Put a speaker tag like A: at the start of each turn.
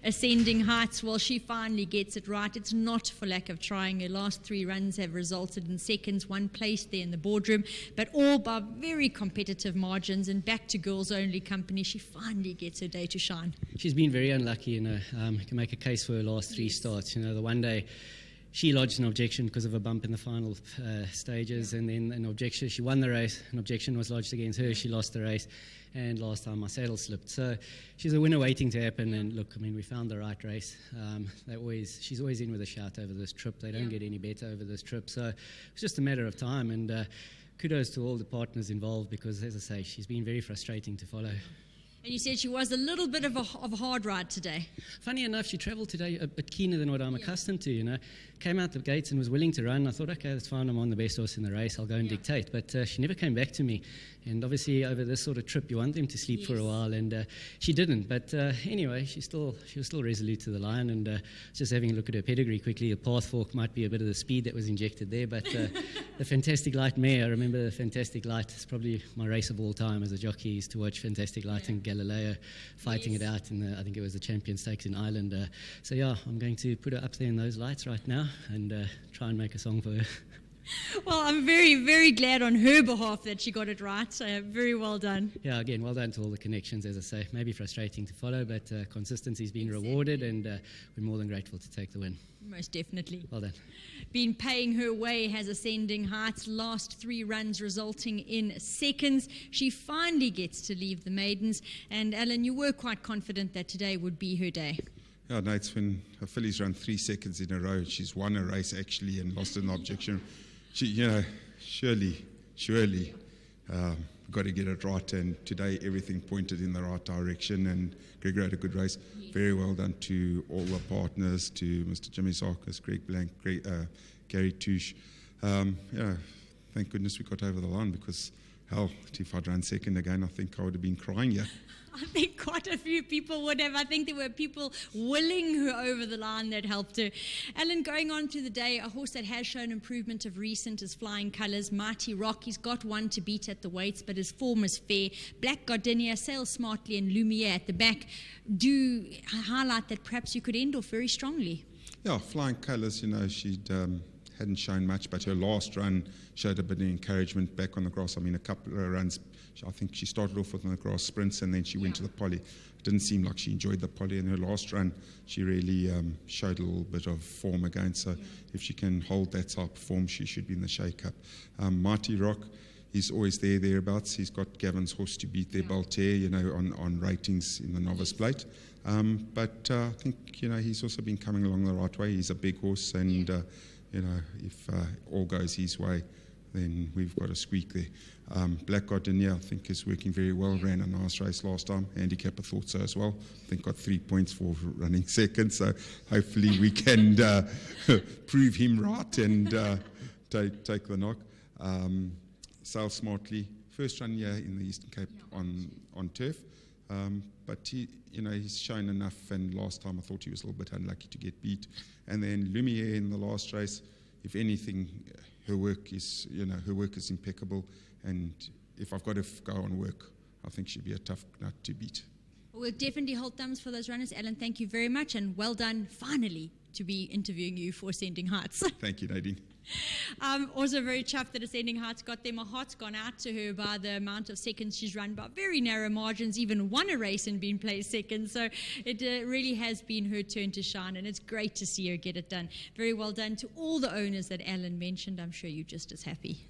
A: Ascending Heights. Well, she finally gets it right. It's not for lack of trying. Her last 3 runs have resulted in seconds, 1 place there in the boardroom, but all by very competitive margins. And back to girls only company, she finally gets her day to shine.
B: She's been very unlucky, you can make a case for her last 3 starts. The one day she lodged an objection because of a bump in the final stages, and then an objection. She won the race. An objection was lodged against her. She lost the race, and last time my saddle slipped. So she's a winner waiting to happen. And look, we found the right race. She's always in with a shout over this trip. They don't get any better over this trip. So it's just a matter of time. And kudos to all the partners involved, because, as I say, she's been very frustrating to follow.
A: And you said she was a little bit of a hard ride today.
B: Funny enough, she travelled today a bit keener than what I'm accustomed to, Came out the gates and was willing to run. I thought, okay, that's fine, I'm on the best horse in the race, I'll go and dictate. But she never came back to me. And obviously, over this sort of trip, you want them to sleep for a while, and she didn't. But anyway, she was still resolute to the line, and just having a look at her pedigree quickly, the path fork might be a bit of the speed that was injected there, but the Fantastic Light mare, I remember the Fantastic Light, it's probably my race of all time as a jockey, is to watch Fantastic Light and Galileo fighting it out in I think it was the Champion Stakes in Ireland. So I'm going to put her up there in those lights right now and try and make a song for her.
A: Well, I'm very, very glad on her behalf that she got it right. So very well done.
B: Yeah, again, well done to all the connections, as I say. Maybe frustrating to follow, but consistency's been rewarded, and we're more than grateful to take the win.
A: Most definitely.
B: Well done.
A: Been paying her way has Ascending Heights. Last 3 runs resulting in seconds. She finally gets to leave the maidens. And Alan, you were quite confident that today would be her day.
C: Yeah, no, it's when a filly's run 3 seconds in a row. She's won a race actually and lost an objection. She, surely, got to get it right. And today everything pointed in the right direction. And Gregor had a good race. Very well done to all the partners, to Mr. Jimmy Sarkis, Greg Blank, Gary Touche. Thank goodness we got over the line, because hell, if I'd run second again, I think I would have been crying here.
A: I think quite a few people would have. I think there were people willing her over the line that helped her. Alan, going on through the day, a horse that has shown improvement of recent is Flying Colours. Mighty Rock, he's got one to beat at the weights, but his form is fair. Black Gardenia, Sail Smartly, and Lumiere at the back do highlight that perhaps you could end off very strongly.
C: Yeah, Flying Colours, she'd hadn't shown much, but her last run showed a bit of encouragement back on the grass. I mean, a couple of runs, I think she started off with on the grass sprints, and then she went to the poly. It didn't seem like she enjoyed the poly. In her last run, she really showed a little bit of form again. So if she can hold that type of form, she should be in the shake-up. Mighty Rock, he's always thereabouts. He's got Gavin's horse to beat there, Baltair, on ratings in the novice plate. But I think, he's also been coming along the right way. He's a big horse, and if all goes his way, then we've got a squeak there. Black Gardenia, I think, is working very well. Ran a nice race last time. Handicapper thought so as well. I think got 3 points for running second. So hopefully we can prove him right and take the knock. Sail Smartly, first run here in the Eastern Cape on turf. But he's shown enough, and last time I thought he was a little bit unlucky to get beat. And then Lumiere in the last race, if anything, her work is impeccable, and if I've got to go on work, I think she'd be a tough nut to beat.
A: We'll definitely hold thumbs for those runners. Alan, thank you very much, and well done finally to be interviewing you for Ascending Heights.
C: Thank you, Nadine.
A: Also very chuffed that Ascending Heights got there. My heart's gone out to her by the amount of seconds she's run by very narrow margins, even won a race and been placed second. So it really has been her turn to shine, and it's great to see her get it done. Very well done to all the owners that Alan mentioned. I'm sure you're just as happy.